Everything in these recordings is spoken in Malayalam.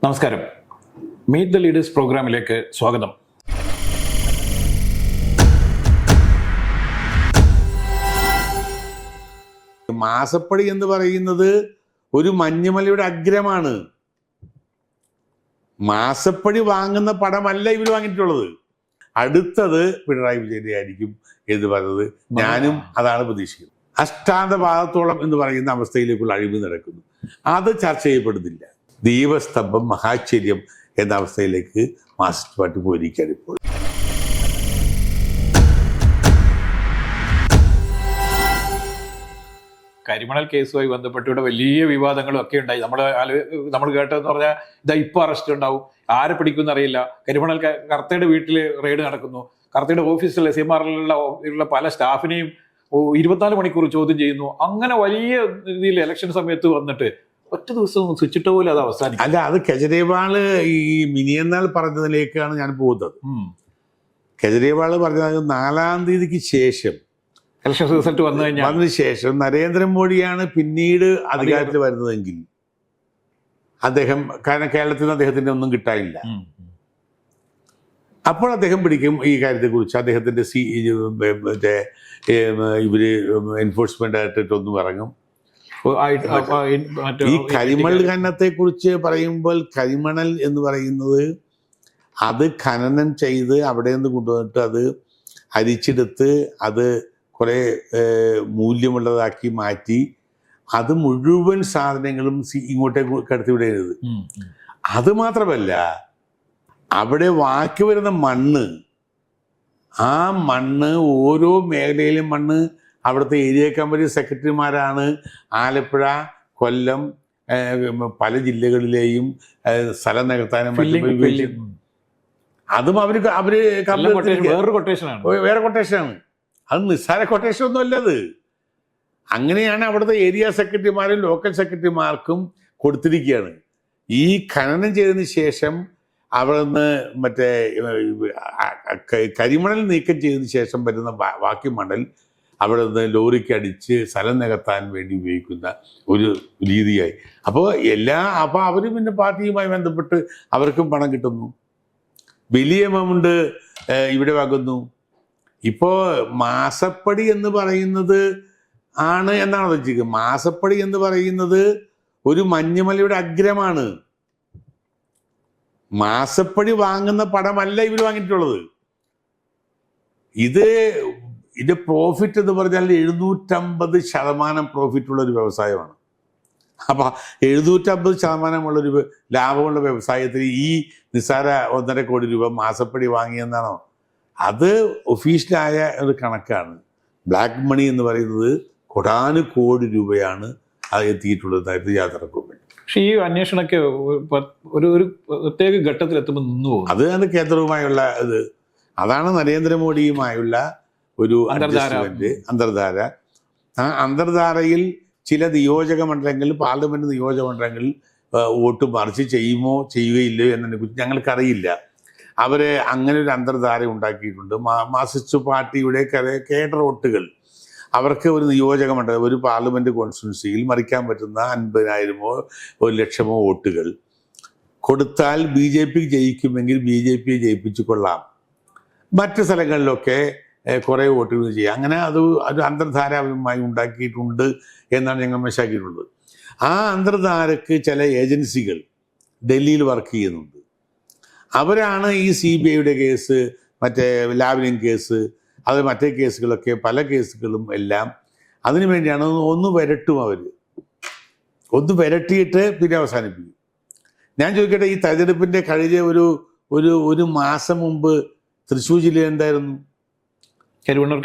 നമസ്കാരം. മീറ്റ് ദ ലീഡേഴ്സ് പ്രോഗ്രാമിലേക്ക് സ്വാഗതം. മാസപ്പടി എന്ന് പറയുന്നത് ഒരു മഞ്ഞുമലയുടെ അഗ്രമാണ്. മാസപ്പടി വാങ്ങുന്ന പടമല്ല ഇവർ വാങ്ങിയിട്ടുള്ളത്. അടുത്തത് പിണറായി വിജയന്റെ ആയിരിക്കും എന്ന് പറയുന്നത് ഞാനും അതാണ് പ്രതീക്ഷിക്കുന്നത്. അഷ്ടാന്തപാദത്തോളം എന്ന് പറയുന്ന അവസ്ഥയിലേക്കുള്ള അഴിവ് നടക്കുന്നു. അത് ചർച്ച ചെയ്യപ്പെടുന്നില്ല. ദീപസ്തംഭം മഹാശ്ചര്യം എന്ന അവസ്ഥയിലേക്ക് മാർക്സിസ്റ്റ് പാർട്ടി പോയിരിക്കുകയാണ് ഇപ്പോൾ. കരിമണൽ കേസുമായി ബന്ധപ്പെട്ട് ഇവിടെ വലിയ വിവാദങ്ങളും ഒക്കെ ഉണ്ടായി. നമ്മൾ കേട്ടതെന്ന് പറഞ്ഞാൽ ഇതാ ഇപ്പൊ അറസ്റ്റ് ഉണ്ടാവും, ആരെ പിടിക്കുമെന്ന് അറിയില്ല. കരിമണൽ കർത്തയുടെ വീട്ടിൽ റെയ്ഡ് നടക്കുന്നു. കർത്തയുടെ ഓഫീസിലെ സിഎംആറിലുള്ള പല സ്റ്റാഫിനെയും 24 മണിക്കൂർ ചോദ്യം ചെയ്യുന്നു. അങ്ങനെ വലിയ രീതിയിൽ ഇലക്ഷൻ സമയത്ത് വന്നിട്ട് ഒറ്റ ദിവസം സ്വിച്ചിട്ട് പോലും അത് അവസാനിക്കും. അല്ല, അത് കെജ്രിവാള് ഈ മിനിയെന്നാൾ പറഞ്ഞതിലേക്കാണ് ഞാൻ പോകുന്നത്. കെജ്രിവാള് പറഞ്ഞത് 4-ാം തീയതിക്ക് ശേഷം ഇലക്ഷൻ റിസൾട്ട് വന്നതിന് ശേഷം നരേന്ദ്രമോദിയാണ് പിന്നീട് അധികാരത്തിൽ വരുന്നതെങ്കിൽ അദ്ദേഹം, കാരണം കേരളത്തിൽ നിന്ന് അദ്ദേഹത്തിന്റെ ഒന്നും കിട്ടാനില്ല, അപ്പോൾ അദ്ദേഹം പിടിക്കും ഈ കാര്യത്തെക്കുറിച്ച്. അദ്ദേഹത്തിന്റെ ഇവര് എൻഫോഴ്സ്മെന്റ് ഡയറക്ടറേറ്റ് ഒന്നും ഇറങ്ങും. ഈ കരിമണൽ ഖനനത്തെ കുറിച്ച് പറയുമ്പോൾ കരിമണൽ എന്ന് പറയുന്നത് അത് ഖനനം ചെയ്ത് അവിടെ നിന്ന് കൊണ്ടുവന്നിട്ട് അത് അരിച്ചെടുത്ത് അത് കുറെ മൂല്യമുള്ളതാക്കി മാറ്റി അത് മുഴുവൻ സാധനങ്ങളും ഇങ്ങോട്ടേക്ക് കടത്തിവിടരുത്. അത് മാത്രമല്ല, അവിടെ ബാക്കി വരുന്ന മണ്ണ്, ആ മണ്ണ് ഓരോ മേഖലയിലും മണ്ണ് അവിടുത്തെ ഏരിയ കമ്മിറ്റി സെക്രട്ടറിമാരാണ് ആലപ്പുഴ, കൊല്ലം, പല ജില്ലകളിലെയും സ്ഥലം നികത്താനും അതും വേറെ കൊട്ടേഷനാണ്. അത് നിസ്സാര കൊട്ടേഷൻ ഒന്നും അല്ലത്. അങ്ങനെയാണ് അവിടുത്തെ ഏരിയ സെക്രട്ടറിമാരും ലോക്കൽ സെക്രട്ടറിമാർക്കും കൊടുത്തിരിക്കുകയാണ്. ഈ ഖനനം ചെയ്തതിന് ശേഷം അവിടെ നിന്ന് മറ്റേ കരിമണൽ നീക്കം ചെയ്തതിന് ശേഷം വരുന്ന ബാക്കി മണൽ അവിടെ നിന്ന് ലോറിക്ക് അടിച്ച് സ്ഥലം നികത്താൻ വേണ്ടി ഉപയോഗിക്കുന്ന ഒരു രീതിയായി. അപ്പോൾ അവർ പിന്നെ പാർട്ടിയുമായി ബന്ധപ്പെട്ട് അവർക്കും പണം കിട്ടുന്നു, വലിയ എമൗണ്ട് ഇവിടെ വാങ്ങുന്നു. ഇപ്പോൾ മാസപ്പടി എന്ന് പറയുന്നത് ആണ് എന്നാണ് വെച്ചിരിക്കുന്നത്. മാസപ്പടി എന്ന് പറയുന്നത് ഒരു മഞ്ഞുമലയുടെ അഗ്രമാണ്. മാസപ്പടി വാങ്ങുന്ന പടമല്ല ഇവർ വാങ്ങിയിട്ടുള്ളത്. ഇതിന്റെ പ്രോഫിറ്റ് എന്ന് പറഞ്ഞാൽ 750% പ്രോഫിറ്റുള്ള ഒരു വ്യവസായമാണ്. അപ്പൊ 750% ലാഭമുള്ള വ്യവസായത്തിൽ ഈ നിസ്സാര 1.5 കോടി രൂപ മാസപ്പടി വാങ്ങിയെന്നാണോ? അത് ഒഫീഷ്യലായ ഒരു കണക്കാണ്. ബ്ലാക്ക് മണി എന്ന് പറയുന്നത് കോടാനുകോടി രൂപയാണ് അത് എത്തിയിട്ടുള്ളത് യാത്രക്കും വേണ്ടി. പക്ഷെ ഈ അന്വേഷണമൊക്കെ ഒരു പ്രത്യേക ഘട്ടത്തിൽ എത്തുമ്പോൾ നിന്നു പോകും. അതാണ് കേന്ദ്രവുമായുള്ള അതാണ് നരേന്ദ്രമോദിയുമായുള്ള ഒരു അന്തർധാര. ആ അന്തർധാരയിൽ ചില നിയോജക മണ്ഡലങ്ങളിൽ, പാർലമെന്റ് നിയോജക മണ്ഡലങ്ങളിൽ വോട്ട് മറിച്ച് ചെയ്യുകയില്ലയോ എന്നതിനെ കുറിച്ച് ഞങ്ങൾക്കറിയില്ല. അവര് അങ്ങനെ ഒരു അന്തർധാര ഉണ്ടാക്കിയിട്ടുണ്ട്. മാർക്സിസ്റ്റ് പാർട്ടിയുടെ കേഡർ വോട്ടുകൾ അവർക്ക് ഒരു നിയോജക മണ്ഡലം, ഒരു പാർലമെന്റ് കോൺസ്റ്റിറ്റ്യുൻസിയിൽ മറിക്കാൻ പറ്റുന്ന 50,000-ഓ 1,00,000-ഓ വോട്ടുകൾ കൊടുത്താൽ BJP ജയിക്കുമെങ്കിൽ BJP ജയിപ്പിച്ചു കൊള്ളാം. മറ്റ് സ്ഥലങ്ങളിലൊക്കെ കുറേ വോട്ടുകൾ ചെയ്യാം. അങ്ങനെ അത് ഒരു അന്തർധാരമായി ഉണ്ടാക്കിയിട്ടുണ്ട് എന്നാണ് ഞങ്ങൾ മനസ്സിലാക്കിയിട്ടുള്ളത്. ആ അന്തർധാരക്ക് ചില ഏജൻസികൾ ഡൽഹിയിൽ വർക്ക് ചെയ്യുന്നുണ്ട്. അവരാണ് ഈ CBIയുടെ കേസ്, മറ്റേ ലാവ്ലിൻ കേസ്, അത് മറ്റേ കേസുകളൊക്കെ, പല കേസുകളും എല്ലാം അതിനു വേണ്ടിയാണ്. ഒന്ന് വരട്ടും, ഒന്ന് വരട്ടിയിട്ട് പിന്നെ അവസാനിപ്പിക്കും. ഞാൻ ചോദിക്കട്ടെ, ഈ തെരഞ്ഞെടുപ്പിന്റെ കഴിഞ്ഞ ഒരു മാസം മുമ്പ് തൃശ്ശൂർ ജില്ലയിൽ എന്തായിരുന്നു? കരിമണ്ണൂർ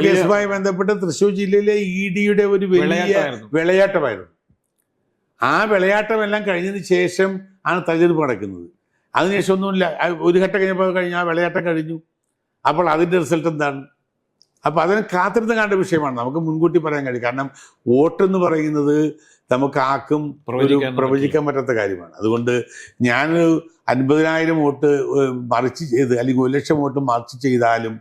കേസുമായി ബന്ധപ്പെട്ട് തൃശ്ശൂർ ജില്ലയിലെ EDയുടെ ഒരു വലിയ വിളയാട്ടമായിരുന്നു. ആ വിളയാട്ടമെല്ലാം കഴിഞ്ഞതിന് ശേഷം ആണ് തെരഞ്ഞെടുപ്പ് നടക്കുന്നത്. അതിനുശേഷം ഒന്നുമില്ല. ഒരു ഘട്ടം കഴിഞ്ഞ ആ വിളയാട്ടം കഴിഞ്ഞു. അപ്പോൾ അതിൻ്റെ റിസൾട്ട് എന്താണ്? അപ്പോൾ അതിനെ കാത്തിരുന്ന് കാണേണ്ട വിഷയമാണ്. നമുക്ക് മുൻകൂട്ടി പറയാൻ കഴിയും. കാരണം വോട്ടെന്ന് പറയുന്നത് നമുക്ക് ആർക്കും പ്രവചിക്കാൻ പറ്റാത്ത കാര്യമാണ്. അതുകൊണ്ട് ഞാൻ 50,000 വോട്ട് മറിച്ച് ചെയ്ത് അല്ലെങ്കിൽ 1,00,000 വോട്ട് മറിച്ച് ചെയ്താലും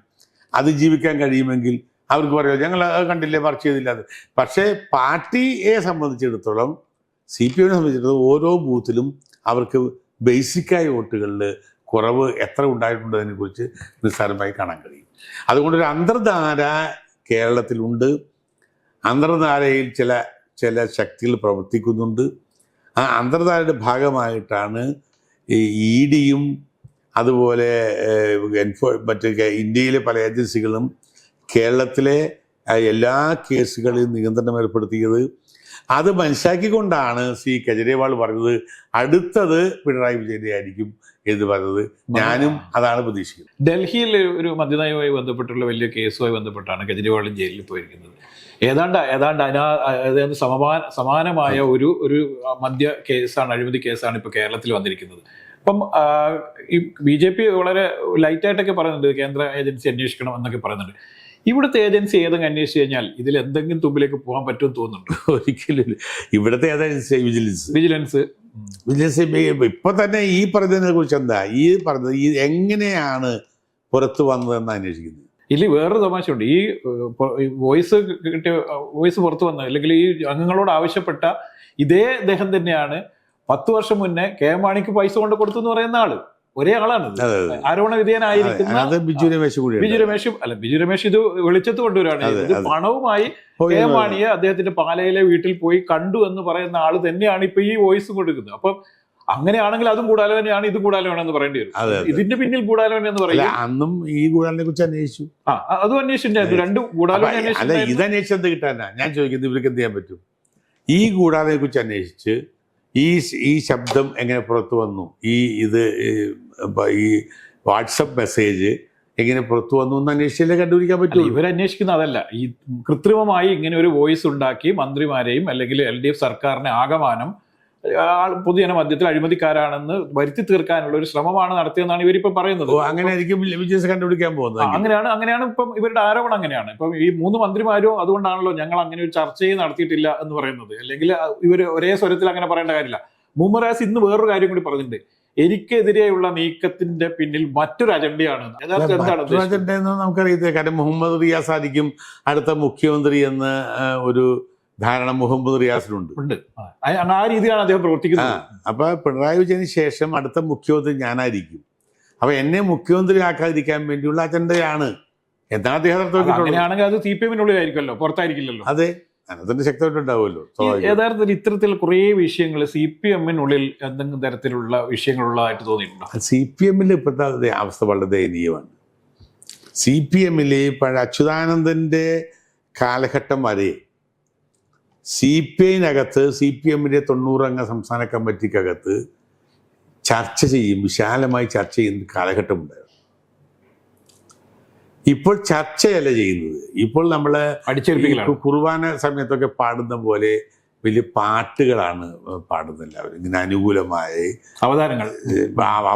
അതിജീവിക്കാൻ കഴിയുമെങ്കിൽ അവർക്ക് പറയാം, ഞങ്ങൾ കണ്ടില്ലേ, മറിച്ച് ചെയ്തില്ല. പക്ഷേ പാർട്ടിയെ സംബന്ധിച്ചിടത്തോളം, CPIനെ സംബന്ധിച്ചിടത്തോളം ഓരോ ബൂത്തിലും അവർക്ക് ബേസിക്കായ വോട്ടുകളിൽ കുറവ് എത്ര ഉണ്ടായിട്ടുണ്ടതിനെ കുറിച്ച് നിസ്സാരമായി കാണാൻ കഴിയും. അതുകൊണ്ടൊരു അന്തർധാര കേരളത്തിലുണ്ട്. അന്തർധാരയിൽ ചില ശക്തികൾ പ്രവർത്തിക്കുന്നുണ്ട്. ആ അന്തർധാരയുടെ ഭാഗമായിട്ടാണ് ഈ EDയും അതുപോലെ മറ്റ് ഇന്ത്യയിലെ പല ഏജൻസികളും കേരളത്തിലെ എല്ലാ കേസുകളിലും നിയന്ത്രണം ഏർപ്പെടുത്തിയത്. അത് മനസ്സിലാക്കിക്കൊണ്ടാണ് ശ്രീ കെജ്രിവാൾ പറഞ്ഞത് അടുത്തത് പിണറായി വിജയന്റെ ആയിരിക്കും എന്ന് പറഞ്ഞത്. ഞാനും അതാണ് പ്രതീക്ഷിക്കുന്നത്. ഡൽഹിയിൽ ഒരു മദ്യനയവുമായി ബന്ധപ്പെട്ടുള്ള വലിയ കേസുമായി ബന്ധപ്പെട്ടാണ് കെജ്രിവാളും ജയിലിൽ പോയിരിക്കുന്നത്. ഏതാണ്ട് സമാനമായ ഒരു മദ്യ കേസാണ്, അഴിമതി കേസാണ് ഇപ്പൊ കേരളത്തിൽ വന്നിരിക്കുന്നത്. അപ്പം ഈ BJP വളരെ ലൈറ്റായിട്ടൊക്കെ പറയുന്നുണ്ട് കേന്ദ്ര ഏജൻസി അന്വേഷിക്കണം എന്നൊക്കെ പറയുന്നുണ്ട്. ഇവിടുത്തെ ഏജൻസി ഏതെങ്കിലും അന്വേഷിച്ച് കഴിഞ്ഞാൽ ഇതിൽ എന്തെങ്കിലും തുമ്പിലേക്ക് പോകാൻ പറ്റുമെന്ന് തോന്നുന്നുണ്ട്? ഒരിക്കലും ഇവിടുത്തെ ഏജൻസി വിജിലൻസ് ഇപ്പൊ തന്നെ ഈ പറഞ്ഞതിനെ കുറിച്ച് എന്താ ഈ പറഞ്ഞത്, ഈ എങ്ങനെയാണ് പുറത്തു വന്നതെന്ന് അന്വേഷിക്കുന്നത്. ഇല്ല, വേറൊരു തമാശയുണ്ട്. ഈ വോയിസ് പുറത്തു വന്നത്, അല്ലെങ്കിൽ ഈ അംഗങ്ങളോട് ആവശ്യപ്പെട്ട ഇതേ അദ്ദേഹം തന്നെയാണ് 10 വർഷം മുന്നേ കെ മാണിക്ക് പൈസ കൊണ്ട് കൊടുത്തു എന്ന് പറയുന്ന ആള്. ഒരേ ആളാണ് ആരോപണ വിധേയനായിരിക്കുന്ന ബിജു രമേശ്. ഇത് വെളിച്ചത്ത് കൊണ്ടുവരാണ്. ഇത് പണവുമായി കെ മാണിയെ അദ്ദേഹത്തിന്റെ പാലയിലെ വീട്ടിൽ പോയി കണ്ടു എന്ന് പറയുന്ന ആള് തന്നെയാണ് ഇപ്പൊ ഈ വോയിസ് കൊടുക്കുന്നത്. അപ്പം അങ്ങനെയാണെങ്കിൽ അതും ഗൂഢാലോചനയാണ്, ഇത് ഗൂഢാലോചന പറയേണ്ടി വരും. ഇതിന്റെ പിന്നിൽ ഗൂഢാലോചന എന്ന് പറയുന്നത് അന്നും ഈ ഗൂഢാലോചനയെ കുറിച്ച് അന്വേഷിച്ചു. അതും അന്വേഷിച്ചിട്ടുണ്ടായിരുന്നു. രണ്ട് ഗൂഢാലോചന ഇത് അന്വേഷിച്ചത് കിട്ടാനാ ഞാൻ ചോദിക്കുന്നത്. ഇവർക്ക് എന്ത് ചെയ്യാൻ പറ്റും? ഈ ഗൂഢാലോചനയെ കുറിച്ച് അന്വേഷിച്ച് ഈ ശബ്ദം എങ്ങനെ പുറത്തു വന്നു, ഈ വാട്സപ്പ് മെസ്സേജ് എങ്ങനെ പുറത്തു വന്നു എന്ന് അന്വേഷിച്ചാലേ കണ്ടുപിടിക്കാൻ പറ്റും. ഇവരന്വേഷിക്കുന്ന അതല്ല, ഈ കൃത്രിമമായി ഇങ്ങനെ ഒരു വോയിസ് ഉണ്ടാക്കി മന്ത്രിമാരെയും അല്ലെങ്കിൽ LDF സർക്കാരിനെ ആകമാനം പൊതുജന മധ്യത്തിൽ അഴിമതിക്കാരാണെന്ന് വരുത്തി തീർക്കാനുള്ള ഒരു ശ്രമമാണ് നടത്തിയെന്നാണ് ഇവരിപ്പം പറയുന്നത്. അങ്ങനെയായിരിക്കും വിജിലൻസ് കണ്ടുപിടിക്കാൻ പോകുന്നത്. അങ്ങനെയാണ് ഇപ്പം ഇവരുടെ ആരോപണം. അങ്ങനെയാണ് ഇപ്പം ഈ 3 മന്ത്രിമാരും അതുകൊണ്ടാണല്ലോ ഞങ്ങൾ അങ്ങനെ ഒരു ചർച്ചയും നടത്തിയിട്ടില്ല എന്ന് പറയുന്നത്. അല്ലെങ്കിൽ ഇവർ ഒരേ സ്വരത്തിൽ അങ്ങനെ പറയേണ്ട കാര്യമില്ല. മുഹമ്മദ് ഇന്ന് വേറൊരു കാര്യം കൂടി പറഞ്ഞിട്ടുണ്ട്. എനിക്കെതിരെയുള്ള നീക്കത്തിന്റെ പിന്നിൽ മറ്റൊരു അജണ്ടയാണ്. അജണ്ട എന്ന് നമുക്കറിയത്തില്ല. കാരണം മുഹമ്മദ് റിയാസ് ആയിരിക്കും അടുത്ത മുഖ്യമന്ത്രി എന്ന് ഒരു ധാരണ മുഹമ്മദ് റിയാസിനുണ്ട്. ആ രീതിയിലാണ് അദ്ദേഹം പ്രവർത്തിക്കുന്നത്. അപ്പൊ പിണറായി വിജയന് ശേഷം അടുത്ത മുഖ്യമന്ത്രി ഞാനായിരിക്കും. അപ്പൊ എന്നെ മുഖ്യമന്ത്രി ആക്കാതിരിക്കാൻ വേണ്ടിയുള്ള അജണ്ടയാണ് എന്താണ് അദ്ദേഹം. അങ്ങനെയാണെങ്കിൽ അത് CPM-നുള്ളിലായിരിക്കുമല്ലോ, പുറത്തായിരിക്കില്ലല്ലോ. അതെ, അതിന്റെ ശക്തമായിട്ടുണ്ടാവുമല്ലോ. യഥാർത്ഥത്തിൽ ഇത്തരത്തിൽ കുറേ വിഷയങ്ങൾ CPM-നുള്ളിൽ എന്തെങ്കിലും തരത്തിലുള്ള വിഷയങ്ങളുള്ളതായിട്ട് തോന്നിയിട്ടുണ്ടോ? CPM-ൽ ഇപ്പോഴത്തെ അവസ്ഥ വളരെ ദയനീയമാണ്. CPM-ൽ പഴയ അച്യുതാനന്ദന്റെ കാലഘട്ടം വരെ CPI-നകത്ത് CPM-ന്റെ 90 അംഗ സംസ്ഥാന കമ്മിറ്റിക്കകത്ത് വിശാലമായി ചർച്ച ചെയ്യുന്ന കാലഘട്ടമുണ്ടായിരുന്നു. ഇപ്പോൾ ചർച്ചയല്ല ചെയ്യുന്നത്. ഇപ്പോൾ നമ്മൾ കുർബാന സമയത്തൊക്കെ പാടുന്ന പോലെ വലിയ പാട്ടുകളാണ് പാടുന്നത്. എല്ലാവരും ഇങ്ങനെ അനുകൂലമായ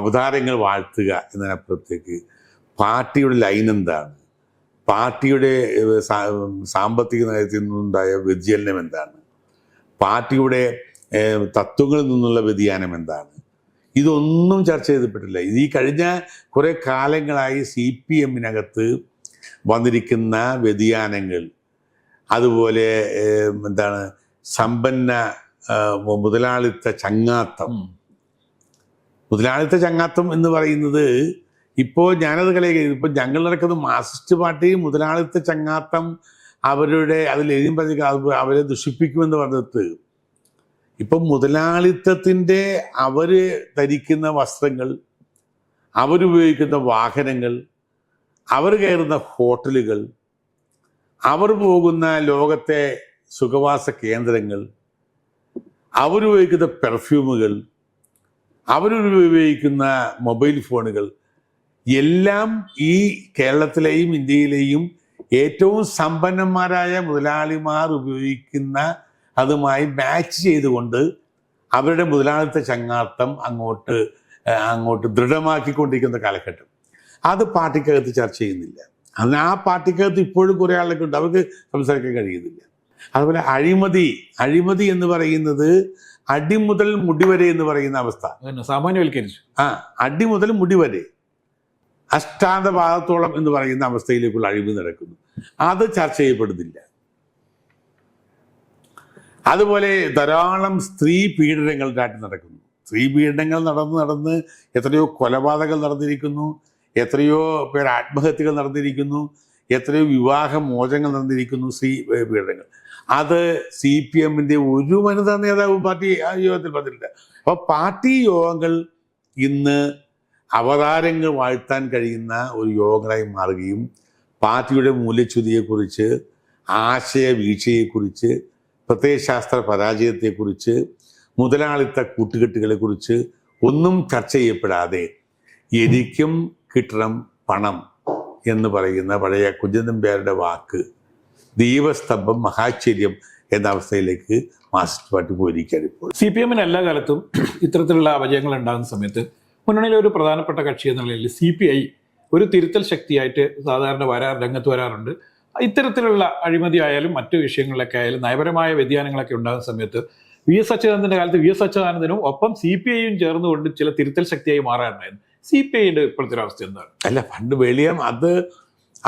അവതാരങ്ങൾ വാഴ്ത്തുക എന്നതിനപ്പുറത്തേക്ക് പാർട്ടിയുടെ ലൈൻ എന്താണ്, പാർട്ടിയുടെ സാമ്പത്തിക നയത്തിൽ നിന്നുണ്ടായ വ്യതിചലനം എന്താണ്, പാർട്ടിയുടെ തത്വങ്ങളിൽ നിന്നുള്ള വ്യതിയാനം എന്താണ്, ഇതൊന്നും ചർച്ച ചെയ്തിട്ടില്ല. ഇത് ഈ കഴിഞ്ഞ കുറേ കാലങ്ങളായി CPM-നകത്ത് വന്നിരിക്കുന്ന വ്യതിയാനങ്ങൾ, അതുപോലെ സമ്പന്ന മുതലാളിത്ത ചങ്ങാത്തം എന്ന് പറയുന്നത് ഇപ്പോൾ ഞാനത് കളിയാക്കി. ഇപ്പം ഞങ്ങൾ നടക്കുന്ന മാർക്സിസ്റ്റ് പാർട്ടി മുതലാളിത്ത ചങ്ങാത്തം അതിലെഴുതി അവരെ ദുഷിപ്പിക്കുമെന്ന് പറഞ്ഞിട്ട് ഇപ്പം മുതലാളിത്തത്തിൻ്റെ അവർ ധരിക്കുന്ന വസ്ത്രങ്ങൾ, അവരുപയോഗിക്കുന്ന വാഹനങ്ങൾ, അവർ കയറുന്ന ഹോട്ടലുകൾ, അവർ പോകുന്ന ലോകത്തെ സുഖവാസ കേന്ദ്രങ്ങൾ, അവരുപയോഗിക്കുന്ന പെർഫ്യൂമുകൾ, അവരുപയോഗിക്കുന്ന മൊബൈൽ ഫോണുകൾ എല്ലാം ഈ കേരളത്തിലെയും ഇന്ത്യയിലെയും ഏറ്റവും സമ്പന്നന്മാരായ മുതലാളിമാർ ഉപയോഗിക്കുന്ന അതുമായി മാച്ച് ചെയ്തുകൊണ്ട് അവരുടെ മുതലാളിത്ത ചങ്ങാത്തം അങ്ങോട്ട് ദൃഢമാക്കിക്കൊണ്ടിരിക്കുന്ന കാലഘട്ടം. അത് പാർട്ടിക്കകത്ത് ചർച്ച ചെയ്യുന്നില്ല. അതിന് ആ പാർട്ടിക്കകത്ത് ഇപ്പോഴും കുറേ ആളൊക്കെ ഉണ്ട്, അവർക്ക് സംസാരിക്കാൻ കഴിയുന്നില്ല. അതുപോലെ അഴിമതി എന്ന് പറയുന്നത് അടി മുതൽ മുടി വരെ എന്ന് പറയുന്ന അവസ്ഥ സാമാന്യവൽക്കരിച്ചു. അടി മുതൽ മുടി വരെ അഷ്ടാന്തപാദത്തോളം എന്ന് പറയുന്ന അവസ്ഥയിലേക്കുള്ള അഴിമതി നടക്കുന്നു. അത് ചർച്ച ചെയ്യപ്പെടുന്നില്ല. അതുപോലെ ധാരാളം സ്ത്രീ പീഡനങ്ങൾ നാട്ടിൽ നടക്കുന്നു. സ്ത്രീ പീഡനങ്ങൾ നടന്ന് എത്രയോ കൊലപാതകങ്ങൾ നടന്നിരിക്കുന്നു, എത്രയോ പേർ ആത്മഹത്യകൾ നടന്നിരിക്കുന്നു, എത്രയോ വിവാഹമോചനങ്ങൾ നടന്നിരിക്കുന്നു, സ്ത്രീ പീഡനങ്ങൾ. അത് CPM-ന്റെ ഒരു വനിതാ നേതാവും പാർട്ടി യോഗത്തിൽ പറഞ്ഞിട്ടില്ല. അപ്പോൾ പാർട്ടി യോഗങ്ങൾ ഇന്ന് അവതാരങ്ങൾ വാഴ്ത്താൻ കഴിയുന്ന ഒരു യോഗങ്ങളായി മാറുകയും പാർട്ടിയുടെ മൂല്യച്യുതിയെക്കുറിച്ച്, ആശയവീഴ്ചയെക്കുറിച്ച്, പ്രത്യയശാസ്ത്ര പരാജയത്തെക്കുറിച്ച്, മുതലാളിത്ത കൂട്ടുകെട്ടുകളെക്കുറിച്ച് ഒന്നും ചർച്ച ചെയ്യപ്പെടാതെ എനിക്കും കിട്ടണം പണം എന്ന് പറയുന്ന പഴയ കുഞ്ചൻ നമ്പ്യാരുടെ വാക്ക് ദീപസ്തംഭം മഹാശ്ചര്യം എന്ന അവസ്ഥയിലേക്ക് മാർക്സിസ്റ്റ് പാർട്ടി പോയിരിക്കുകയാണ് ഇപ്പോൾ. CPM-ന് എല്ലാ കാലത്തും ഇത്തരത്തിലുള്ള അപജയങ്ങൾ ഉണ്ടാകുന്ന സമയത്ത് മുന്നണിയിലെ ഒരു പ്രധാനപ്പെട്ട കക്ഷി എന്ന നിലയിൽ CPI ഒരു തിരുത്തൽ ശക്തിയായിട്ട് സാധാരണ രംഗത്ത് വരാറുണ്ട്. ഇത്തരത്തിലുള്ള അഴിമതി ആയാലും മറ്റു വിഷയങ്ങളിലൊക്കെ ആയാലും നയപരമായ വ്യതിയാനങ്ങളൊക്കെ ഉണ്ടാകുന്ന സമയത്ത് VS അച്യുതാനന്ദന്റെ കാലത്ത് VS അച്യുതാനന്ദനും ഒപ്പം CPI-യും ചേർന്നുകൊണ്ട് ചില തിരുത്തൽ ശക്തിയായി മാറാറുണ്ടായിരുന്നു. CPI-യുടെ ഇപ്പോഴത്തെ ഒരു അവസ്ഥ എന്താണ്? അല്ല, പണ്ട് അത്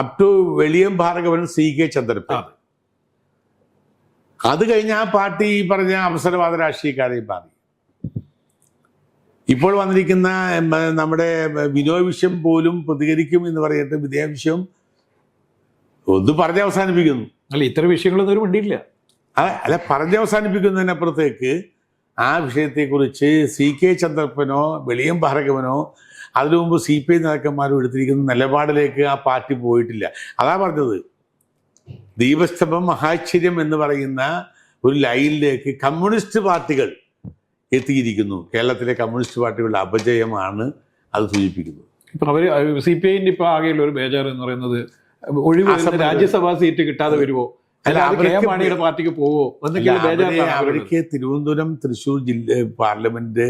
up to Veliyam Bhargavan, CK Chandrappan, അത് കഴിഞ്ഞ ആ പാർട്ടി ഈ പറഞ്ഞ അവസരവാദ രാഷ്ട്രീയക്കാരെയും മാറി. ഇപ്പോൾ വന്നിരിക്കുന്ന നമ്മുടെ വിനോദ വിഷയം പോലും പ്രതികരിക്കും എന്ന് പറഞ്ഞിട്ട് വിനയ വിഷയം ഒന്ന് പറഞ്ഞ് അവസാനിപ്പിക്കുന്നു. അല്ല, ഇത്തരം വിഷയങ്ങളൊന്നും ഒരു വേണ്ടിയില്ല. അല്ല, പറഞ്ഞ് അവസാനിപ്പിക്കുന്നതിനപ്പുറത്തേക്ക് ആ വിഷയത്തെക്കുറിച്ച് CK ചന്ദ്രപ്പനോ വെളിയം ഭാർഗവനോ അതിനു മുമ്പ് CPI നേതാക്കന്മാരും എടുത്തിരിക്കുന്ന നിലപാടിലേക്ക് ആ പാർട്ടി പോയിട്ടില്ല. അതാ പറഞ്ഞത്, ദീപസ്തംഭം മഹാശ്ചര്യം എന്ന് പറയുന്ന ഒരു ലൈനിലേക്ക് കമ്മ്യൂണിസ്റ്റ് പാർട്ടികൾ എത്തിയിരിക്കുന്നു. കേരളത്തിലെ കമ്മ്യൂണിസ്റ്റ് പാർട്ടികളുടെ അപജയമാണ് അത് സൂചിപ്പിക്കുന്നത്. ഇപ്പൊ അവര് CPI-ന്റെ ഇപ്പൊ ആകെയുള്ള ഒരു ബേജാർ എന്ന് പറയുന്നത് ഒഴിവ് രാജ്യസഭാ സീറ്റ് കിട്ടാതെ വരുമോ, മാണിയുടെ പാർട്ടിക്ക് പോവോ എന്നൊക്കെയുള്ള അവർക്ക് തിരുവനന്തപുരം, തൃശ്ശൂർ പാർലമെന്റ്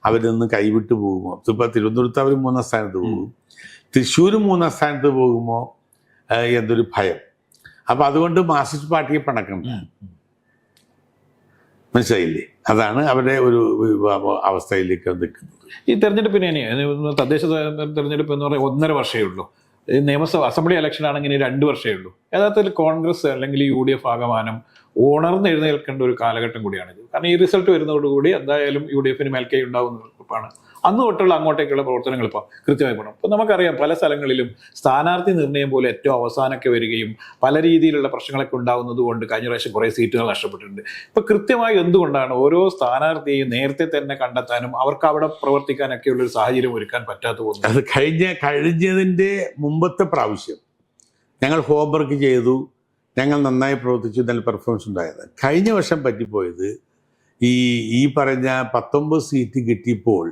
അവരിൽ നിന്ന് കൈവിട്ട് പോകുമോ? ഇപ്പൊ തിരുവനന്തപുരത്ത് അവർ 3-ാം സ്ഥാനത്ത് പോകും, തൃശ്ശൂർ 3-ാം സ്ഥാനത്ത് പോകുമോ എന്തൊരു ഭയം. അപ്പൊ അതുകൊണ്ട് മാർക്സിസ്റ്റ് പാർട്ടിയെ പണക്കണം, മനസ്സിലായില്ലേ? അതാണ് അവരുടെ ഒരു അവസ്ഥയിലേക്ക് നിൽക്കുന്നത്. ഈ തെരഞ്ഞെടുപ്പിന് തദ്ദേശ തെരഞ്ഞെടുപ്പ് എന്ന് പറഞ്ഞാൽ 1.5 വർഷമേ ഉള്ളൂ. നിയമസഭ അസംബ്ലി ഇലക്ഷൻ ആണെങ്കിൽ 2 വർഷമേ ഉള്ളൂ. യഥാർത്ഥത്തിൽ കോൺഗ്രസ് അല്ലെങ്കിൽ UDF ആകമാനം ഉണർന്ന് എഴുന്നേൽക്കേണ്ട ഒരു കാലഘട്ടം കൂടിയാണിത്. കാരണം ഈ റിസൾട്ട് വരുന്നതോടുകൂടി എന്തായാലും UDF-ന് മേൽക്കൈ ഉണ്ടാവുന്ന ഉറപ്പാണ്. അന്ന് തൊട്ടുള്ള അങ്ങോട്ടേക്കുള്ള പ്രവർത്തനങ്ങൾ ഇപ്പം കൃത്യമായി പോകണം. ഇപ്പം നമുക്കറിയാം പല സ്ഥലങ്ങളിലും സ്ഥാനാർത്ഥി നിർണ്ണയം പോലെ ഏറ്റവും അവസാനമൊക്കെ വരികയും പല രീതിയിലുള്ള പ്രശ്നങ്ങളൊക്കെ ഉണ്ടാകുന്നത് കൊണ്ട് കഴിഞ്ഞ പ്രാവശ്യം കുറേ സീറ്റുകൾ നഷ്ടപ്പെട്ടിട്ടുണ്ട്. ഇപ്പം കൃത്യമായി എന്തുകൊണ്ടാണ് ഓരോ സ്ഥാനാർത്ഥിയെയും നേരത്തെ തന്നെ കണ്ടെത്താനും അവർക്ക് അവിടെ പ്രവർത്തിക്കാനൊക്കെയുള്ള ഒരു സാഹചര്യം ഒരുക്കാൻ പറ്റാത്ത പോകുന്നത്? അത് കഴിഞ്ഞതിൻ്റെ മുമ്പത്തെ പ്രാവശ്യം ഞങ്ങൾ ഹോംവർക്ക് ചെയ്തു, ഞങ്ങൾ നന്നായി പ്രവർത്തിച്ചു, നല്ല പെർഫോമൻസ് ഉണ്ടായത്. കഴിഞ്ഞ വർഷം പറ്റിപ്പോയത് ഈ പറഞ്ഞ 19 സീറ്റ് കിട്ടിയപ്പോൾ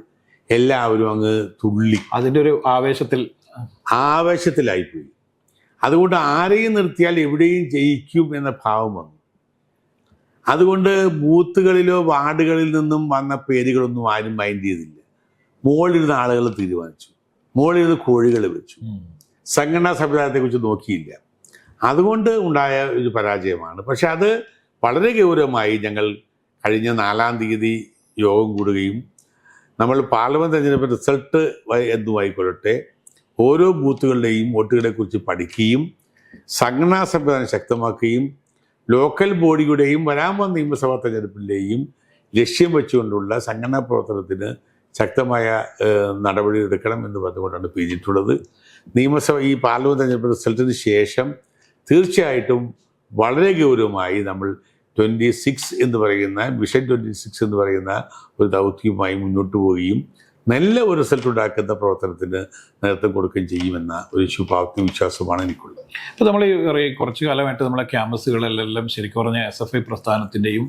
എല്ലാവരും അങ്ങ് തുള്ളി, അതിൻ്റെ ഒരു ആവേശത്തിലായിപ്പോയി. അതുകൊണ്ട് ആരെയും നിർത്തിയാൽ എവിടെയും ജയിക്കും എന്ന ഭാവം വന്നു. അതുകൊണ്ട് ബൂത്തുകളിലോ വാർഡുകളിൽ നിന്നും വന്ന പേരുകളൊന്നും ആരും മൈൻഡ് ചെയ്തില്ല. മുകളിലിരുന്ന ആളുകൾ തീരുമാനിച്ചു, മുകളിലിരുന്ന് കോഴികൾ വെച്ചു, സംഘടനാ സംവിധാനത്തെക്കുറിച്ച് നോക്കിയില്ല. അതുകൊണ്ട് ഉണ്ടായ ഒരു പരാജയമാണ്. പക്ഷെ അത് വളരെ ഗൗരവമായി ഞങ്ങൾ കഴിഞ്ഞ 4-ാം തീയതി യോഗം കൂടുകയും നമ്മൾ പാർലമെന്റ് തെരഞ്ഞെടുപ്പ് റിസൾട്ട് എന്തുമായിക്കൊള്ളട്ടെ ഓരോ ബൂത്തുകളുടെയും വോട്ടുകളെക്കുറിച്ച് പഠിക്കുകയും സംഘടനാ സംവിധാനം ശക്തമാക്കുകയും ലോക്കൽ ബോഡിയുടെയും വരാൻ വന്ന നിയമസഭാ തെരഞ്ഞെടുപ്പിൻ്റെയും ലക്ഷ്യം വെച്ചുകൊണ്ടുള്ള സംഘടനാ പ്രവർത്തനത്തിന് ശക്തമായ നടപടി എടുക്കണം എന്ന് പറഞ്ഞുകൊണ്ടാണ് പിരിഞ്ഞിട്ടുള്ളത്. ഈ പാർലമെന്റ് തെരഞ്ഞെടുപ്പ് റിസൾട്ടിന് ശേഷം തീർച്ചയായിട്ടും വളരെ ഗൗരവമായി നമ്മൾ 26 എന്ന് പറയുന്ന വിഷൻ 26 എന്ന് പറയുന്ന ഒരു ദൗത്യവുമായി മുന്നോട്ട് പോവുകയും നല്ല ഒരു റിസൾട്ട് ഉണ്ടാക്കുന്ന പ്രവർത്തനത്തിന് നേതൃത്വം കൊടുക്കുകയും ചെയ്യുമെന്ന ഒരു ശുഭാപ്തി വിശ്വാസമാണ് എനിക്കുള്ളത്. ഇപ്പോൾ നമ്മൾ കുറച്ചു കാലമായിട്ട് നമ്മളെ ക്യാമ്പസുകളിലെല്ലാം ശരിക്കും പറഞ്ഞ SFI പ്രസ്ഥാനത്തിൻ്റെയും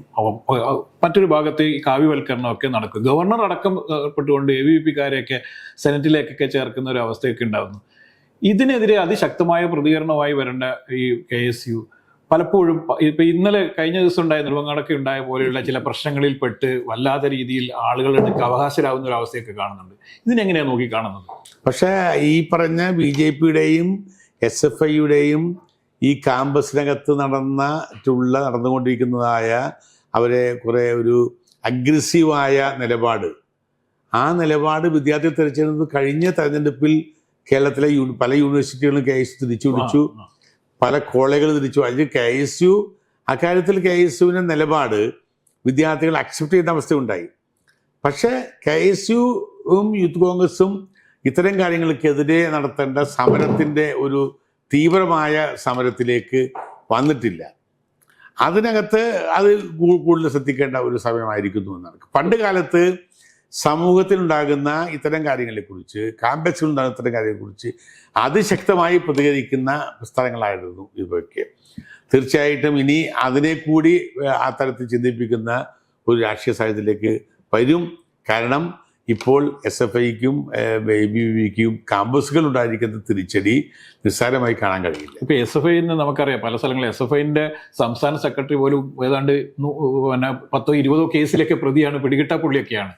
മറ്റൊരു ഭാഗത്ത് ഈ കാവ്യവൽക്കരണമൊക്കെ നടക്കും. ഗവർണർ അടക്കം ഏർപ്പെട്ടുകൊണ്ട് AVP-കാരെയൊക്കെ സെനറ്റിലേക്കൊക്കെ ചേർക്കുന്ന ഒരു അവസ്ഥയൊക്കെ ഉണ്ടാകുന്നു. ഇതിനെതിരെ അതിശക്തമായ പ്രതികരണമായി വരേണ്ട ഈ KSU പലപ്പോഴും ഇപ്പം ഇന്നലെ കഴിഞ്ഞ ദിവസം ഉണ്ടായ നെടുമങ്ങാടൊക്കെ ഉണ്ടായ പോലെയുള്ള ചില പ്രശ്നങ്ങളിൽ പെട്ട് വല്ലാത്ത രീതിയിൽ ആളുകളുടെ അവകാശരാകുന്ന ഒരു അവസ്ഥയൊക്കെ കാണുന്നുണ്ട്. ഇതിനെങ്ങനെയാണ് നോക്കി കാണുന്നത്? പക്ഷേ ഈ പറഞ്ഞ BJP-യുടെയും SFI-യുടെയും ഈ ക്യാമ്പസിനകത്ത് നടന്നുകൊണ്ടിരിക്കുന്നതായ അവരെ കുറേ ഒരു അഗ്രസീവായ നിലപാട്, ആ നിലപാട് വിദ്യാർത്ഥി തിരഞ്ഞെടുപ്പ് കഴിഞ്ഞ തെരഞ്ഞെടുപ്പിൽ കേരളത്തിലെ പല യൂണിവേഴ്സിറ്റികളും KSU തിരിച്ചു വിളിച്ചു, പല കോളേജുകൾ തിരിച്ചു. അതിൽ അക്കാര്യത്തിൽ KSUവിൻ്റെ നിലപാട് വിദ്യാർത്ഥികൾ അക്സെപ്റ്റ് ചെയ്യുന്ന അവസ്ഥ ഉണ്ടായി. പക്ഷേ KSUവും യൂത്ത് കോൺഗ്രസും ഇത്തരം കാര്യങ്ങൾക്കെതിരെ നടത്തേണ്ട സമരത്തിൻ്റെ ഒരു തീവ്രമായ സമരത്തിലേക്ക് വന്നിട്ടില്ല. അതിനകത്ത് അത് കൂടുതൽ ശ്രദ്ധിക്കേണ്ട ഒരു സമയമായിരിക്കുന്നു എന്നാണ്. പണ്ട് കാലത്ത് സമൂഹത്തിലുണ്ടാകുന്ന ഇത്തരം കാര്യങ്ങളെക്കുറിച്ച്, ക്യാമ്പസിലുണ്ടാകുന്ന ഇത്തരം കാര്യങ്ങളെക്കുറിച്ച് അതിശക്തമായി പ്രതികരിക്കുന്ന സ്ഥലങ്ങളായിരുന്നു ഇതൊക്കെ. തീർച്ചയായിട്ടും ഇനി അതിനെ കൂടി അത്തരത്തിൽ ചിന്തിപ്പിക്കുന്ന ഒരു രാഷ്ട്രീയ സാഹചര്യത്തിലേക്ക് വരും. കാരണം ഇപ്പോൾ SFIക്കും ABVPക്കും ക്യാമ്പസുകൾ ഉണ്ടായിരിക്കുന്ന തിരിച്ചടി നിസ്സാരമായി കാണാൻ കഴിയില്ല. ഇപ്പൊ SFIന്ന് നമുക്കറിയാം പല സ്ഥലങ്ങളിൽ SFIന്റെ സംസ്ഥാന സെക്രട്ടറി പോലും ഏതാണ്ട് 10-20 കേസിലൊക്കെ പ്രതിയാണ്, പിടികിട്ടാപ്പുള്ളിയൊക്കെയാണ്.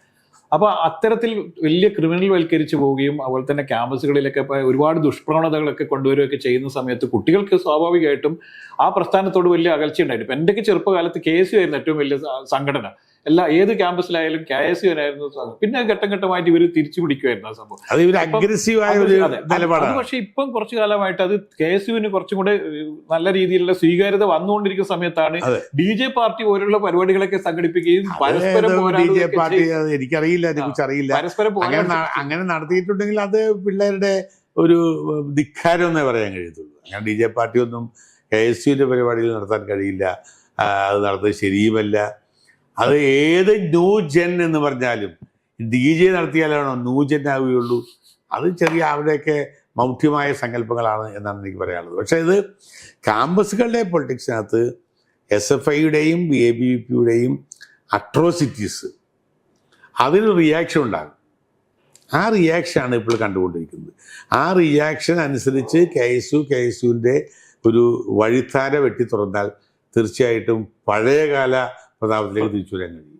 അപ്പൊ അത്തരത്തിൽ വലിയ ക്രിമിനൽ വൽക്കരിച്ചു പോവുകയും അതുപോലെ തന്നെ ക്യാമ്പസുകളിലൊക്കെ ഒരുപാട് ദുഷ്പ്രവണതകളൊക്കെ കൊണ്ടുവരികയൊക്കെ ചെയ്യുന്ന സമയത്ത് കുട്ടികൾക്ക് സ്വാഭാവികമായിട്ടും ആ പ്രസ്ഥാനത്തോട് വലിയ അകൽച്ച ഉണ്ടായിട്ട്. ഇപ്പൊ എന്റെയൊക്കെ ചെറുപ്പകാലത്ത് KSU ആയിരുന്നു ഏറ്റവും വലിയ സംഘടന. ഏത് ക്യാമ്പസിലായാലും KSU ആയിരുന്നു. പിന്നെ ഘട്ടം ഘട്ടമായിട്ട് ഇവർ തിരിച്ചു പിടിക്കുമായിരുന്നു ആ സംഭവം. അത് പക്ഷെ ഇപ്പം കുറച്ചു കാലമായിട്ട് അത് KSUവിന് കുറച്ചും കൂടെ നല്ല രീതിയിലുള്ള സ്വീകാര്യത വന്നുകൊണ്ടിരിക്കുന്ന സമയത്താണ് DJ പാർട്ടി പോലുള്ള പരിപാടികളൊക്കെ സംഘടിപ്പിക്കുകയും പരസ്പരം എനിക്കറിയില്ല, അതിനെക്കുറിച്ച് അറിയില്ല. അങ്ങനെ നടത്തിയിട്ടുണ്ടെങ്കിൽ അത് പിള്ളേരുടെ ഒരു ധിക്കാരം എന്നേ പറയാൻ കഴിയത്തുള്ളൂ. അങ്ങനെ DJ പാർട്ടി ഒന്നും KSUവിന്റെ പരിപാടികൾ നടത്താൻ കഴിയില്ല. അത് നടത്തുന്നത് ശരിയുമല്ല. അത് ഏത് ന്യൂ ജെൻ എന്ന് പറഞ്ഞാലും DJ നടത്തിയാലാണോ ന്യൂ ജെൻ ആവുകയുള്ളൂ? അത് ചെറിയ അവിടെയൊക്കെ മൗഢ്യമായ സങ്കല്പങ്ങളാണ് എന്നാണ് എനിക്ക് പറയാനുള്ളത്. പക്ഷേ ഇത് ക്യാമ്പസുകളുടെ പൊളിറ്റിക്സിനകത്ത് SFIയുടെയും ABVPയുടെയും അട്രോസിറ്റീസ്, അതിന് റിയാക്ഷൻ ഉണ്ടാകും. ആ റിയാക്ഷനാണ് ഇപ്പോൾ കണ്ടുകൊണ്ടിരിക്കുന്നത്. ആ റിയാക്ഷൻ അനുസരിച്ച് KSUവിൻ്റെ ഒരു വഴിത്താര വെട്ടി തുറന്നാൽ തീർച്ചയായിട്ടും പഴയകാല പ്രതാപത്തിലേക്ക് തിരിച്ചു വരാൻ കഴിയും.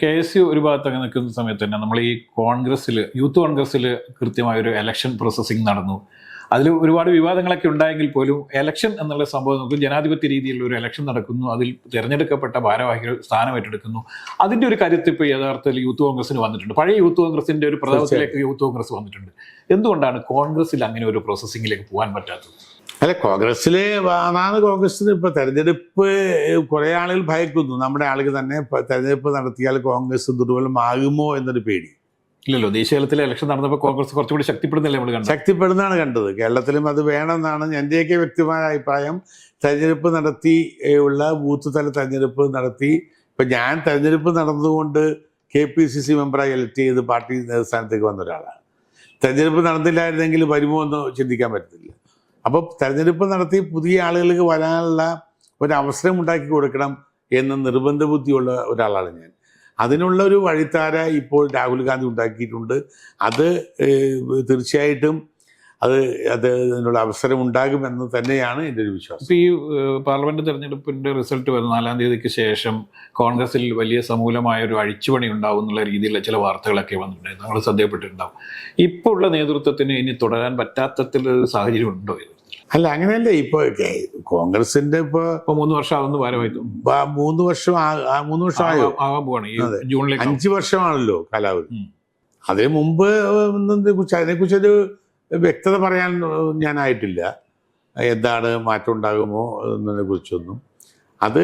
KSU ഒരു ഭാഗത്തൊക്കെ നിൽക്കുന്ന സമയത്ത് തന്നെ നമ്മൾ ഈ യൂത്ത് കോൺഗ്രസ്സിൽ കൃത്യമായൊരു ഇലക്ഷൻ പ്രോസസ്സിങ് നടന്നു. അതിൽ ഒരുപാട് വിവാദങ്ങളൊക്കെ ഉണ്ടായെങ്കിൽ പോലും ഇലക്ഷൻ എന്നുള്ള സംഭവം നമുക്ക് ജനാധിപത്യ രീതിയിലുള്ള ഒരു ഇലക്ഷൻ നടക്കുന്നു. അതിൽ തിരഞ്ഞെടുക്കപ്പെട്ട ഭാരവാഹികൾ സ്ഥാനം ഏറ്റെടുക്കുന്നു. അതിൻ്റെ ഒരു കരുത്ത് ഇപ്പോൾ യഥാർത്ഥത്തിൽ യൂത്ത് കോൺഗ്രസ്സിന് വന്നിട്ടുണ്ട്. പഴയ യൂത്ത് കോൺഗ്രസിൻ്റെ ഒരു പ്രതാപത്തിലേക്ക് യൂത്ത് കോൺഗ്രസ് വന്നിട്ടുണ്ട്. എന്തുകൊണ്ടാണ് കോൺഗ്രസ്സിൽ അങ്ങനെ ഒരു പ്രോസസ്സിങ്ങിലേക്ക് പോകാൻ പറ്റാത്തത്? അല്ല, കോൺഗ്രസ്സിന് ഇപ്പോൾ തെരഞ്ഞെടുപ്പ് കുറേ ആളുകൾ ഭയക്കുന്നു. നമ്മുടെ ആളുകൾ തന്നെ തെരഞ്ഞെടുപ്പ് നടത്തിയാൽ കോൺഗ്രസ് ദുർബലമാകുമോ എന്നൊരു പേടി. ഇല്ലല്ലോ, ദേശീയ തലത്തിലെ ഇലക്ഷൻ നടന്നപ്പോൾ കോൺഗ്രസ് കുറച്ചുകൂടി ശക്തിപ്പെടുന്നില്ല, നമ്മൾ കണ്ടത്. ശക്തിപ്പെടുന്നതാണ് കണ്ടത്. കേരളത്തിലും അത് വേണമെന്നാണ് എൻ്റെയൊക്കെ വ്യക്തിപരമായ അഭിപ്രായം. തെരഞ്ഞെടുപ്പ് നടത്തി ബൂത്ത് തല തെരഞ്ഞെടുപ്പ് നടത്തി. ഇപ്പം ഞാൻ തെരഞ്ഞെടുപ്പ് നടന്നുകൊണ്ട് KPCC മെമ്പറായി എലക്ട് ചെയ്ത് പാർട്ടി നേതൃസ്ഥാനത്തേക്ക് വന്ന ഒരാളാണ്. തെരഞ്ഞെടുപ്പ് നടന്നില്ലായിരുന്നെങ്കിൽ വരുമോ എന്ന് ചിന്തിക്കാൻ പറ്റത്തില്ല. അപ്പോൾ തെരഞ്ഞെടുപ്പ് നടത്തി പുതിയ ആളുകൾക്ക് വരാനുള്ള ഒരു അവസരം ഉണ്ടാക്കി കൊടുക്കണം എന്ന നിർബന്ധ ബുദ്ധിയുള്ള ഒരാളാണ് ഞാൻ. അതിനുള്ള ഒരു വഴിത്താര ഇപ്പോൾ രാഹുൽ ഗാന്ധി ഉണ്ടാക്കിയിട്ടുണ്ട്. അത് തീർച്ചയായിട്ടും അതിനുള്ള അവസരം ഉണ്ടാകുമെന്ന് തന്നെയാണ് എൻ്റെ ഒരു വിശ്വാസം. ഇപ്പോൾ ഈ പാർലമെന്റ് തെരഞ്ഞെടുപ്പിൻ്റെ റിസൾട്ട് വരുന്ന 4-ാം തീയതിക്ക് ശേഷം കോൺഗ്രസിൽ വലിയ സമൂലമായ ഒരു അഴിച്ചുപണി ഉണ്ടാവും എന്നുള്ള രീതിയിലുള്ള ചില വാർത്തകളൊക്കെ വന്നിട്ടുണ്ടായിരുന്നു, നമ്മൾ ശ്രദ്ധയപ്പെട്ടിട്ടുണ്ടാവും. ഇപ്പോൾ ഉള്ള നേതൃത്വത്തിന് ഇനി തുടരാൻ പറ്റാത്തതിലൊരു സാഹചര്യം ഉണ്ടോ? അല്ല, അങ്ങനെയല്ലേ. ഇപ്പോൾ കോൺഗ്രസിന്റെ ഇപ്പോൾ 3 വർഷം ആവുന്ന ഭാരമായിരുന്നു. 3 വർഷമായോ? ആവാൻ പോവാണ് ഈ ജൂണിലേക്ക്. 5 വർഷമാണല്ലോ കാലാവധി. അതിന് മുമ്പ് അതിനെക്കുറിച്ചൊരു വ്യക്തത പറയാൻ ഞാനായിട്ടില്ല. എന്താണ് മാറ്റം ഉണ്ടാകുമോ എന്നതിനെ കുറിച്ചൊന്നും. അത്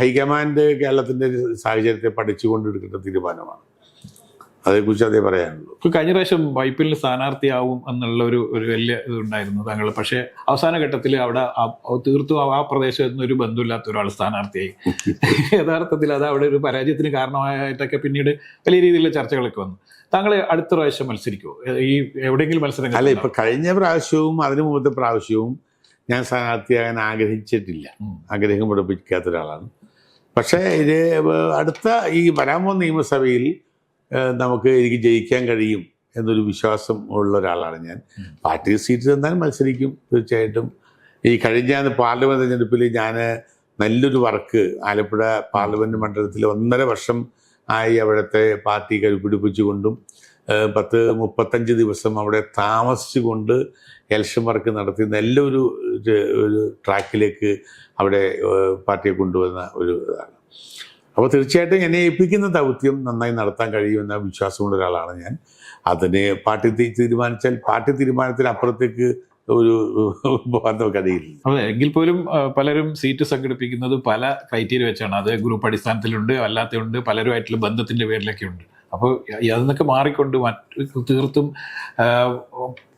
ഹൈക്കമാൻഡ് കേരളത്തിൻ്റെ സാഹചര്യത്തെ പഠിച്ചുകൊണ്ടെടുക്കേണ്ട തീരുമാനമാണ്. അതേക്കുറിച്ച് അതേ പറയാനുള്ളൂ. ഇപ്പോൾ കഴിഞ്ഞ പ്രാവശ്യം വൈപ്പിലിന് സ്ഥാനാർത്ഥിയാവും എന്നുള്ള ഒരു വലിയ ഇതുണ്ടായിരുന്നു താങ്കൾ. പക്ഷേ അവസാന ഘട്ടത്തിൽ അവിടെ തീർത്തും ആ പ്രദേശത്ത് ഒരു ബന്ധമില്ലാത്ത ഒരാൾ സ്ഥാനാർത്ഥിയായി. യഥാർത്ഥത്തിൽ അത് അവിടെ ഒരു പരാജയത്തിന് കാരണമായിട്ടൊക്കെ പിന്നീട് വലിയ രീതിയിലുള്ള ചർച്ചകളൊക്കെ വന്നു. താങ്കൾ അടുത്ത പ്രാവശ്യം മത്സരിക്കുമോ? ഈ എവിടെയെങ്കിലും മത്സരം? അല്ല, ഇപ്പം കഴിഞ്ഞ പ്രാവശ്യവും അതിന് മുമ്പത്തെ പ്രാവശ്യവും ഞാൻ സ്ഥാനാർത്ഥിയാകാൻ ആഗ്രഹിച്ചിട്ടില്ല. ആഗ്രഹം പഠിപ്പിക്കാത്ത ഒരാളാണ്. പക്ഷേ ഇത് അടുത്ത ഈ വരാൻ പോകുന്ന നിയമസഭയിൽ എനിക്ക് ജയിക്കാൻ കഴിയും എന്നൊരു വിശ്വാസം ഉള്ള ഒരാളാണ് ഞാൻ. പാർട്ടി സീറ്റ് തന്നാൽ മത്സരിക്കും തീർച്ചയായിട്ടും. ഈ കഴിഞ്ഞ പാർലമെൻറ്റ് തെരഞ്ഞെടുപ്പിൽ ഞാൻ നല്ലൊരു വർക്ക് ആലപ്പുഴ പാർലമെൻറ്റ് മണ്ഡലത്തിൽ 1.5 വർഷം ആയി അവിടുത്തെ പാർട്ടി കരുപിടിപ്പിച്ചുകൊണ്ടും 35 ദിവസം അവിടെ താമസിച്ചുകൊണ്ട് ഇലക്ഷൻ വർക്ക് നടത്തി നല്ലൊരു ട്രാക്കിലേക്ക് അവിടെ പാർട്ടിയെ കൊണ്ടുവന്ന ഒരു ഇതാണ്. അപ്പോൾ തീർച്ചയായിട്ടും എന്നെ ഏൽപ്പിക്കുന്ന ദൗത്യം നന്നായി നടത്താൻ കഴിയുമെന്ന വിശ്വാസമുള്ള ഒരാളാണ് ഞാൻ. അതിനെ പാർട്ടി തീരുമാനിച്ചാൽ പാർട്ടി തീരുമാനത്തിനപ്പുറത്തേക്ക് ഒരു കഴിയില്ല. അതെ, എങ്കിൽ പോലും പലരും സീറ്റ് സംഘടിപ്പിക്കുന്നത് പല ക്രൈറ്റീരിയ വെച്ചാണ്. അത് ഗ്രൂപ്പ് അടിസ്ഥാനത്തിലുണ്ട്, അല്ലാത്തതുണ്ട്, പലരുമായിട്ടുള്ള ബന്ധത്തിന്റെ പേരിലൊക്കെ ഉണ്ട്. അപ്പോൾ അതിനൊക്കെ മാറിക്കൊണ്ട് തീർത്തും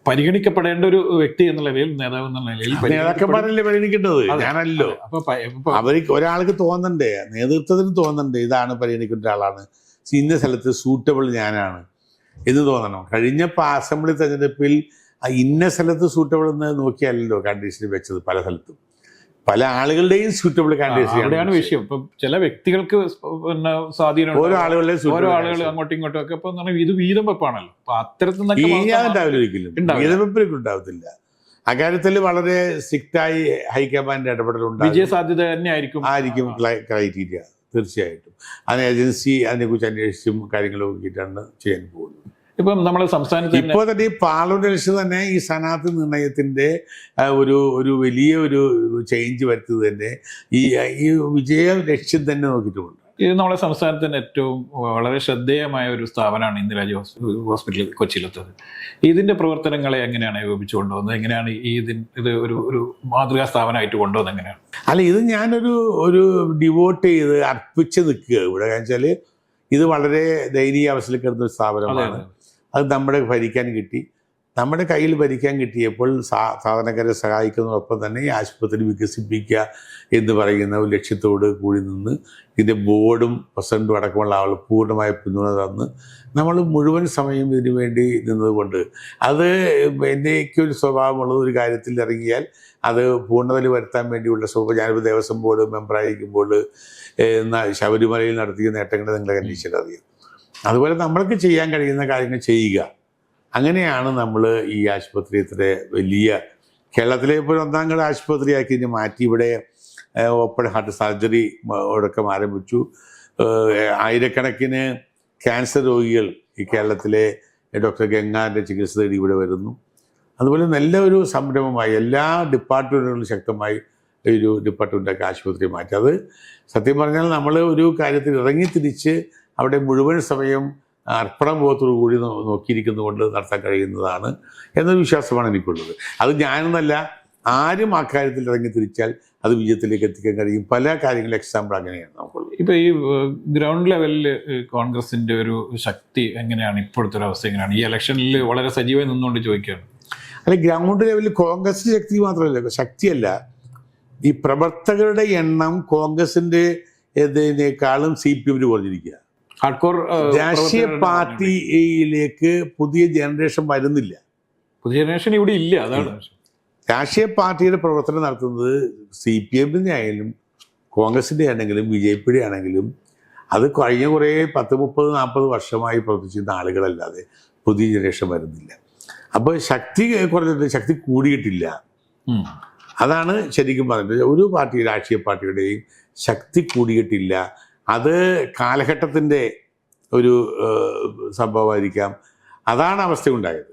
പരിഗണിക്കപ്പെടേണ്ട ഒരു വ്യക്തി എന്നുള്ള നിലയിൽ, നേതാവ് എന്നുള്ള നിലയിൽ നേതാക്കന്മാരല്ലേ പരിഗണിക്കേണ്ടത്, ഞാനല്ലോ. അവർക്ക് ഒരാൾക്ക് തോന്നണ്ടേ, നേതൃത്വത്തിന് തോന്നണ്ടേ ഇതാണ് പരിഗണിക്കേണ്ട ആളാണ്, ഇന്ന സ്ഥലത്ത് സൂട്ടബിൾ ഞാനാണ് എന്ന് തോന്നണം. കഴിഞ്ഞ അസംബ്ലി തെരഞ്ഞെടുപ്പിൽ ഇന്ന സ്ഥലത്ത് സൂട്ടബിൾ എന്ന് നോക്കിയല്ലോ കാൻഡിഡേറ്റ്സിന് വെച്ചത്. പല സ്ഥലത്തും പല ആളുകളുടെയും സൂട്ടബിൾ കാൻഡിഡേറ്റ്സിനാണ് വിഷയം. ഇപ്പം ചില വ്യക്തികൾക്ക് പിന്നെ സ്വാധീനം, ഓരോ ആളുകൾ അങ്ങോട്ടും ഇങ്ങോട്ടും ഒക്കെ ഇപ്പൊ ഇത് വീതം വെപ്പാണല്ലോ. അപ്പൊ അത്തരത്തിൽ വീതം വെപ്പിലേക്ക് ഉണ്ടാവത്തില്ല. അക്കാര്യത്തിൽ വളരെ സ്ട്രിക്റ്റായി ഹൈക്കമാൻഡ് ഇടപെടലുണ്ട്. വിജയസാധ്യത തന്നെ ആയിരിക്കും ക്രൈറ്റീരിയ തീർച്ചയായിട്ടും. അതിന് ഏജൻസി അതിനെക്കുറിച്ച് അന്വേഷിച്ചും കാര്യങ്ങൾ നോക്കിയിട്ടാണ് ചെയ്യാൻ പോകുന്നത്. ഇപ്പം നമ്മുടെ സംസ്ഥാനത്ത് ഇപ്പോൾ തന്നെ ഈ പാർലമെന്റ് ഇലക്ഷൻ തന്നെ ഈ സ്ഥാനാർത്ഥി നിർണയത്തിന്റെ ഒരു വലിയ ഒരു ചേഞ്ച് വരുത്തത് തന്നെ ഈ വിജയ ലക്ഷ്യം തന്നെ നോക്കിയിട്ടുമുണ്ട്. ഇത് നമ്മുടെ സംസ്ഥാനത്തിന് ഏറ്റവും വളരെ ശ്രദ്ധേയമായ ഒരു സ്ഥാപനമാണ് ഇന്ദിരാജി ഹോസ്പിറ്റൽ കൊച്ചിയിലെത്തത്. ഇതിന്റെ പ്രവർത്തനങ്ങളെ എങ്ങനെയാണ് ഏകോപിപ്പിച്ചു കൊണ്ടുവന്നത്? എങ്ങനെയാണ് ഇത് ഒരു മാതൃകാ സ്ഥാപനമായിട്ട് കൊണ്ടുവന്നത്? എങ്ങനെയാണ്? അല്ല, ഇത് ഞാനൊരു ഡിവോട്ട് ചെയ്ത് അർപ്പിച്ച് നിൽക്കുക ഇവിടെ. വെച്ചാൽ ഇത് വളരെ ദയനീയ അവസ്ഥയിൽ കിടന്ന ഒരു സ്ഥാപനമാണ്. അത് നമ്മുടെ ഭരിക്കാൻ കിട്ടി. നമ്മുടെ കയ്യിൽ ഭരിക്കാൻ കിട്ടിയപ്പോൾ സാധാരണക്കാരെ സഹായിക്കുന്നതോടൊപ്പം തന്നെ ഈ ആശുപത്രി വികസിപ്പിക്കുക എന്ന് പറയുന്ന ഒരു ലക്ഷ്യത്തോട് കൂടി നിന്ന് ഇതിൻ്റെ ബോർഡും പ്രസിഡൻറ്റും അടക്കമുള്ള ആൾ പൂർണ്ണമായ പിന്തുണ തന്ന് നമ്മൾ മുഴുവൻ സമയം ഇതിനു വേണ്ടി നിന്നതുകൊണ്ട് അത് എൻ്റെയൊക്കെ ഒരു സ്വഭാവമുള്ളത്, ഒരു കാര്യത്തിൽ ഇറങ്ങിയാൽ അത് പൂർണ്ണതയിൽ വരുത്താൻ വേണ്ടിയുള്ള സ്വഭാവം. ഞാനിപ്പോൾ ദേവസ്വം ബോർഡ് മെമ്പറായിരിക്കുമ്പോൾ ശബരിമലയിൽ നടത്തിയ നേട്ടങ്ങൾ നിങ്ങളെ അന്വേഷിച്ചറിയാം. അതുപോലെ നമ്മൾക്ക് ചെയ്യാൻ കഴിയുന്ന കാര്യങ്ങൾ ചെയ്യുക. അങ്ങനെയാണ് നമ്മൾ ഈ ആശുപത്രി ഇത്ര വലിയ കേരളത്തിലെ ഇപ്പോൾ 1ാം ഘട്ട ആശുപത്രിയാക്കി ഇനി മാറ്റി ഇവിടെ ഓപ്പൺ ഹാർട്ട് സർജറി അടക്കം ആരംഭിച്ചു. ആയിരക്കണക്കിന് ക്യാൻസർ രോഗികൾ ഈ കേരളത്തിലെ ഡോക്ടർ ഗംഗാൻ്റെ ചികിത്സ തേടി ഇവിടെ വരുന്നു. അതുപോലെ നല്ല ഒരു സംരംഭമായി എല്ലാ ഡിപ്പാർട്ട്മെൻറ്റുകളും ശക്തമായി ഒരു ഡിപ്പാർട്ട്മെൻറ്റൊക്കെ ആശുപത്രി മാറ്റി. അത് സത്യം പറഞ്ഞാൽ നമ്മൾ ഒരു കാര്യത്തിൽ ഇറങ്ങി തിരിച്ച് അവിടെ മുഴുവൻ സമയം അർപ്പണബോധത്തോടു കൂടി നോക്കിയിരിക്കുന്നതുകൊണ്ട് നടത്താൻ കഴിയുന്നതാണ് എന്നൊരു വിശ്വാസമാണ് എനിക്കുള്ളത്. അത് ഞാനെന്നല്ല, ആരും ആ കാര്യത്തിൽ ഇറങ്ങി തിരിച്ചാൽ അത് വിജയത്തിലേക്ക് എത്തിക്കാൻ കഴിയും. പല കാര്യങ്ങളും എക്സാമ്പിൾ അങ്ങനെയാണ് നമുക്കുള്ളത്. ഇപ്പോൾ ഈ ഗ്രൗണ്ട് ലെവലിൽ കോൺഗ്രസിൻ്റെ ഒരു ശക്തി എങ്ങനെയാണ്? ഇപ്പോഴത്തെ ഒരു അവസ്ഥ എങ്ങനെയാണ്? ഈ ഇലക്ഷനിൽ വളരെ സജീവമായി നിന്നുകൊണ്ട് ചോദിക്കുകയാണ്. അല്ല, ഗ്രൗണ്ട് ലെവലിൽ കോൺഗ്രസിൻ്റെ ശക്തി മാത്രമല്ല, ശക്തിയല്ല, ഈ പ്രവർത്തകരുടെ എണ്ണം കോൺഗ്രസിൻ്റെ ഇതിനേക്കാളും CPM കുറഞ്ഞിരിക്കുക. രാഷ്ട്രീയ പാർട്ടിയിലേക്ക് പുതിയ ജനറേഷൻ വരുന്നില്ല. പുതിയ ജനറേഷൻ ഇവിടെ ഇല്ല. അതാണ് രാഷ്ട്രീയ പാർട്ടിയുടെ പ്രവർത്തനം നടത്തുന്നത് CPM-ന്റെ ആയാലും കോൺഗ്രസിൻ്റെ ആണെങ്കിലും BJP-യുടെ ആണെങ്കിലും അത് കഴിഞ്ഞ കുറേ 10, 30, 40 വർഷമായി പ്രവർത്തിച്ചിരുന്ന ആളുകളല്ലാതെ പുതിയ ജനറേഷൻ വരുന്നില്ല. അപ്പോൾ ശക്തി കുറഞ്ഞിട്ട് ശക്തി കൂടിയിട്ടില്ല. അതാണ് ശരിക്കും പറഞ്ഞത്. ഒരു രാഷ്ട്രീയ പാർട്ടിയുടെയും ശക്തി കൂടിയിട്ടില്ല. അത് കാലഘട്ടത്തിൻ്റെ ഒരു സംഭവമായിരിക്കാം. അതാണ് അവസ്ഥ ഉണ്ടായത്.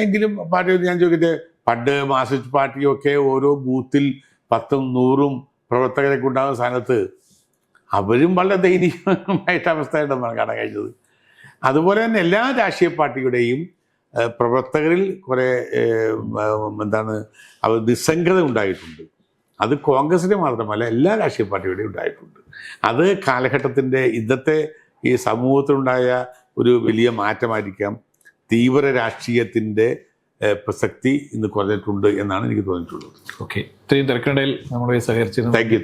എങ്കിലും പാർട്ടി ഞാൻ ചോദിക്കട്ടെ, പണ്ട് മാർക്സിസ്റ്റ് പാർട്ടിയൊക്കെ ഓരോ ബൂത്തിൽ 10ഉം 100ഉം പ്രവർത്തകരൊക്കെ ഉണ്ടാകുന്ന സ്ഥാനത്ത് അവരും വളരെ ദയനീയമായിട്ട് അവസ്ഥയായിട്ടാണ് കാണാൻ കഴിഞ്ഞത്. അതുപോലെ തന്നെ എല്ലാ രാഷ്ട്രീയ പാർട്ടിയുടെയും പ്രവർത്തകരിൽ കുറേ അവർ നിസ്സംഗത ഉണ്ടായിട്ടുണ്ട്. അത് കോൺഗ്രസിൻ്റെ മാത്രമല്ല, എല്ലാ രാഷ്ട്രീയ പാർട്ടിയുടെയും ഉണ്ടായിട്ടുണ്ട്. അത് കാലഘട്ടത്തിൻ്റെ ഇന്നത്തെ ഈ സമൂഹത്തിലുണ്ടായ ഒരു വലിയ മാറ്റമായിരിക്കാം. തീവ്ര രാഷ്ട്രീയത്തിൻ്റെ പ്രസക്തി ഇന്ന് കുറഞ്ഞിട്ടുണ്ട് എന്നാണ് എനിക്ക് തോന്നിയിട്ടുള്ളത്. ഓക്കെ, ഇത്രയും തിരക്കിനിടയിൽ നമ്മുടെ സഹകരിച്ചിരുന്നു. Thank you.